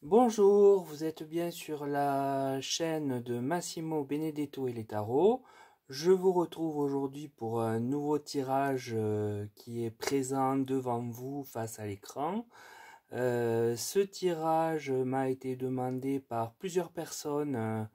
Bonjour, vous êtes bien sur la chaîne de Massimo Benedetto et les tarots. Je vous retrouve aujourd'hui pour un nouveau tirage qui est présent devant vous face à l'écran. Ce tirage m'a été demandé par plusieurs personnes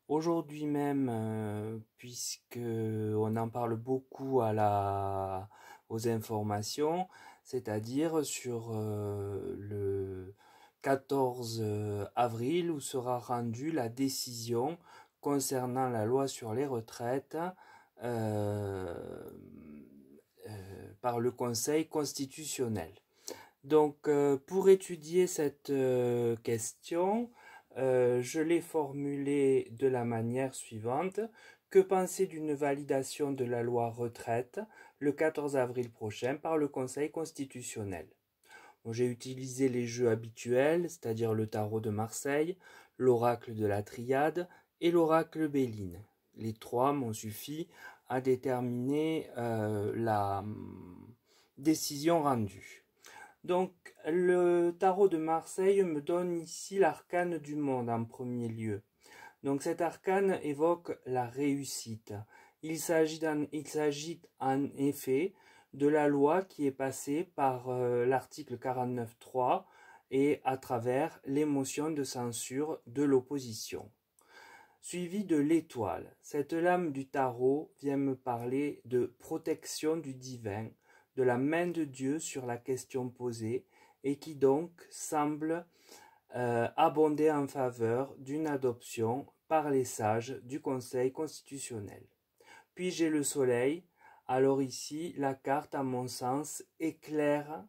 aujourd'hui même, puisque on en parle beaucoup aux informations, c'est-à-dire sur le 14 avril où sera rendue la décision concernant la loi sur les retraites euh, par le Conseil constitutionnel. Donc, pour étudier cette question, je l'ai formulée de la manière suivante. Que penser d'une validation de la loi retraite le 14 avril prochain par le Conseil constitutionnel? Bon, j'ai utilisé les jeux habituels, c'est-à-dire le tarot de Marseille, l'oracle de la Triade et l'oracle Béline. Les trois m'ont suffi à déterminer la décision rendue. Donc, le tarot de Marseille me donne ici l'arcane du monde en premier lieu. Donc, cet arcane évoque la réussite. Il s'agit en effet de la loi qui est passée par l'article 49.3 et à travers les motions de censure de l'opposition. Suivi de l'étoile. Cette lame du tarot vient me parler de protection du divin, de la main de Dieu sur la question posée, et qui donc semble abonder en faveur d'une adoption par les sages du Conseil constitutionnel. Puis j'ai le soleil. Alors ici, la carte, à mon sens, éclaire,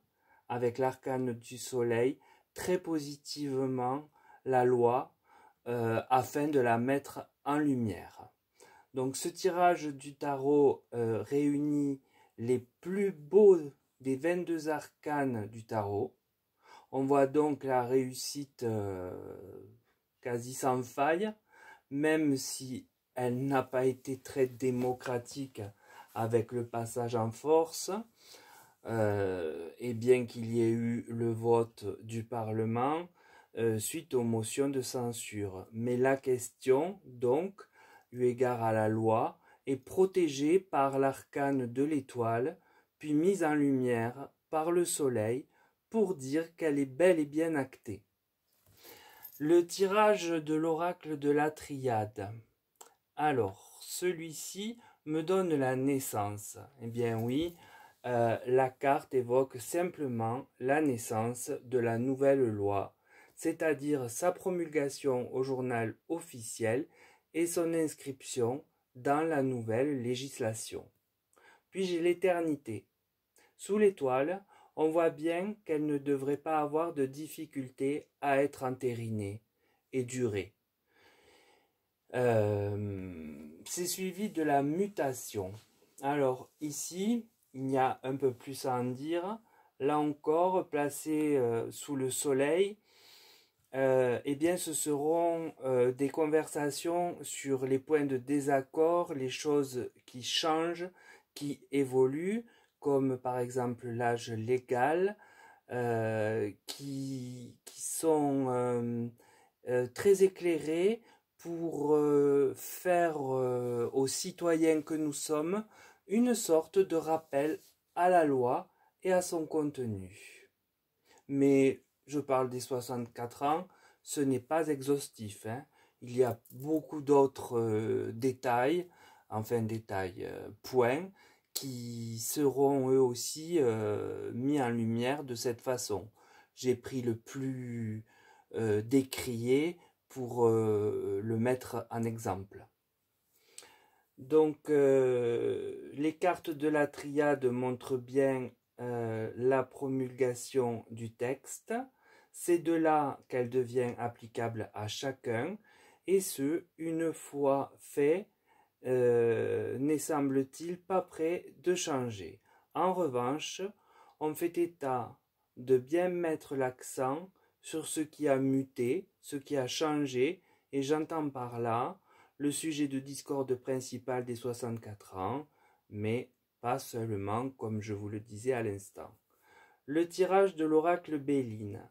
avec l'arcane du soleil, très positivement la loi, afin de la mettre en lumière. Donc ce tirage du tarot réunit les plus beaux des 22 arcanes du tarot. On voit donc la réussite quasi sans faille, même si elle n'a pas été très démocratique avec le passage en force, et bien qu'il y ait eu le vote du Parlement suite aux motions de censure. Mais la question, donc, eu égard à la loi, est protégée par l'arcane de l'étoile, puis mise en lumière par le soleil, pour dire qu'elle est bel et bien actée. Le tirage de l'oracle de la Triade. Alors, celui-ci me donne la naissance. Eh bien oui, la carte évoque simplement la naissance de la nouvelle loi, c'est-à-dire sa promulgation au journal officiel et son inscription dans la nouvelle législation. Puis j'ai l'éternité. Sous l'étoile, on voit bien qu'elle ne devrait pas avoir de difficulté à être entérinée et durer. C'est suivi de la mutation. Alors ici, il y a un peu plus à en dire. Là encore, placé sous le soleil, eh bien, ce seront des conversations sur les points de désaccord, les choses qui changent, qui évoluent, comme par exemple l'âge légal, qui sont très éclairés pour faire aux citoyens que nous sommes une sorte de rappel à la loi et à son contenu. Mais je parle des 64 ans, ce n'est pas exhaustif, hein. Il y a beaucoup d'autres détails, points, qui seront eux aussi mis en lumière de cette façon. J'ai pris le plus décrié pour le mettre en exemple. Donc, les cartes de la triade montrent bien la promulgation du texte. C'est de là qu'elle devient applicable à chacun, et ce, une fois fait, n'est semble-t-il pas prêt de changer. En revanche, on fait état de bien mettre l'accent sur ce qui a muté, ce qui a changé, et j'entends par là le sujet de discorde principal des 64 ans, mais pas seulement, comme je vous le disais à l'instant. Le tirage de l'oracle Béline.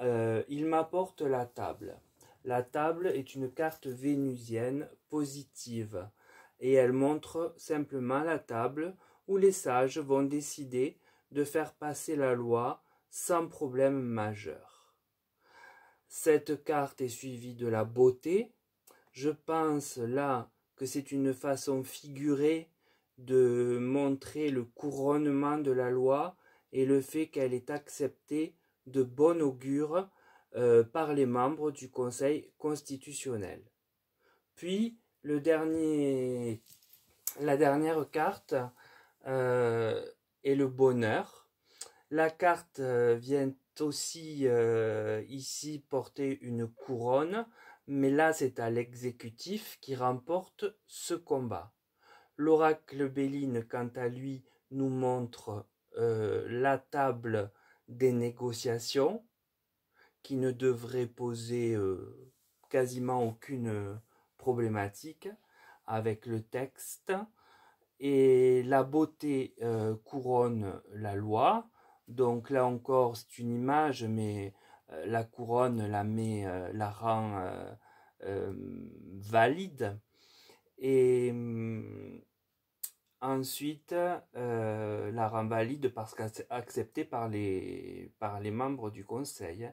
il m'apporte la table. La table est une carte vénusienne positive et elle montre simplement la table où les sages vont décider de faire passer la loi sans problème majeur. Cette carte est suivie de la beauté. Je pense là que c'est une façon figurée de montrer le couronnement de la loi et le fait qu'elle est acceptée de bon augure par les membres du Conseil constitutionnel. Puis, la dernière carte est le bonheur. La carte vient aussi ici porter une couronne, mais là c'est à l'exécutif qui remporte ce combat. L'oracle Béline, quant à lui, nous montre la table des négociations, qui ne devrait poser quasiment aucune problématique avec le texte. Et la beauté couronne la loi. Donc là encore, c'est une image, mais la couronne la rend valide. Et ensuite, la rend valide parce qu'acceptée par les membres du conseil.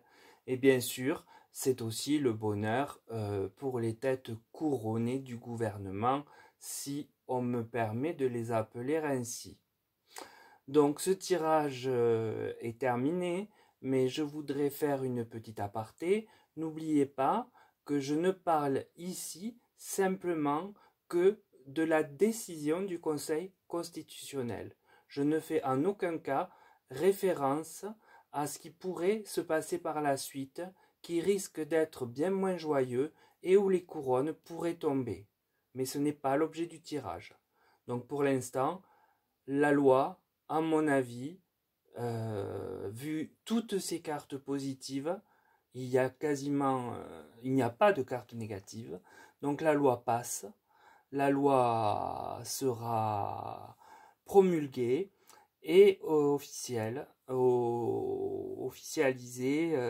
Et bien sûr, c'est aussi le bonheur pour les têtes couronnées du gouvernement, si on me permet de les appeler ainsi. Donc ce tirage est terminé, mais je voudrais faire une petite aparté. N'oubliez pas que je ne parle ici simplement que de la décision du Conseil constitutionnel. Je ne fais en aucun cas référence à ce qui pourrait se passer par la suite, qui risque d'être bien moins joyeux et où les couronnes pourraient tomber. Mais ce n'est pas l'objet du tirage. Donc pour l'instant, la loi, à mon avis, vu toutes ces cartes positives, il n'y a pas de carte négative. Donc la loi passe, la loi sera promulguée et officialisée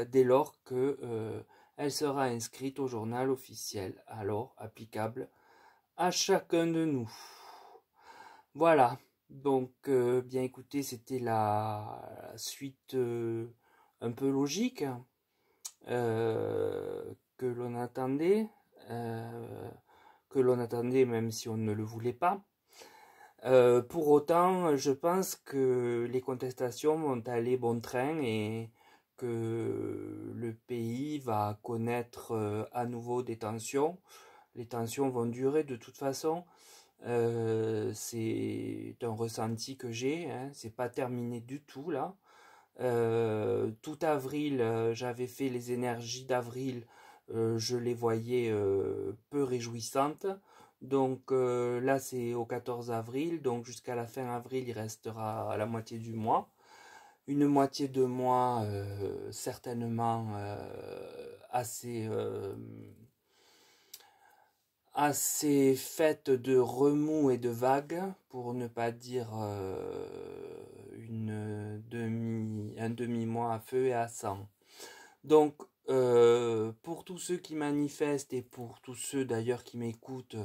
dès lors que elle sera inscrite au journal officiel, alors applicable à chacun de nous. Voilà, donc bien écoutez, c'était la suite un peu logique que l'on attendait, même si on ne le voulait pas. Pour autant, je pense que les contestations vont aller bon train et que le pays va connaître à nouveau des tensions. Les tensions vont durer de toute façon. C'est un ressenti que j'ai, hein, c'est pas terminé du tout là. Tout avril, j'avais fait les énergies d'avril, je les voyais peu réjouissantes. Donc là c'est au 14 avril, donc jusqu'à la fin avril il restera la moitié du mois. Une moitié de mois certainement assez faite de remous et de vagues, pour ne pas dire un demi-mois à feu et à sang. Donc, pour tous ceux qui manifestent et pour tous ceux d'ailleurs qui m'écoutent,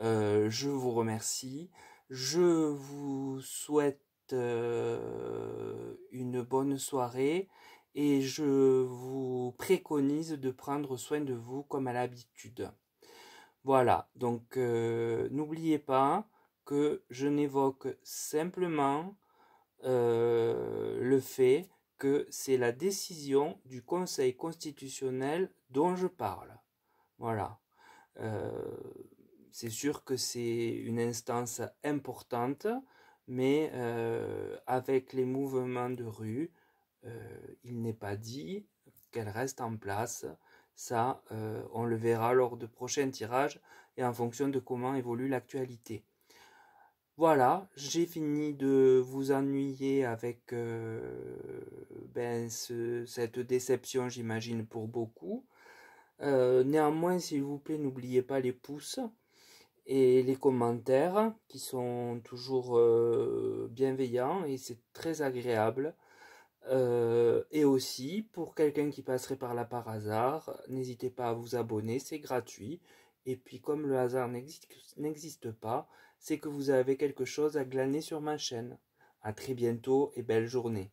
je vous remercie. Je vous souhaite une bonne soirée et je vous préconise de prendre soin de vous comme à l'habitude. Voilà, donc n'oubliez pas que je n'évoque simplement le fait que c'est la décision du Conseil constitutionnel dont je parle. Voilà. C'est sûr que c'est une instance importante, mais avec les mouvements de rue, il n'est pas dit qu'elle reste en place. Ça, on le verra lors de prochains tirages et en fonction de comment évolue l'actualité. Voilà, j'ai fini de vous ennuyer avec cette déception, j'imagine, pour beaucoup. Néanmoins, s'il vous plaît, n'oubliez pas les pouces et les commentaires qui sont toujours bienveillants et c'est très agréable. Et aussi, pour quelqu'un qui passerait par là par hasard, n'hésitez pas à vous abonner, c'est gratuit. Et puis comme le hasard n'existe pas, c'est que vous avez quelque chose à glaner sur ma chaîne. À très bientôt et belle journée.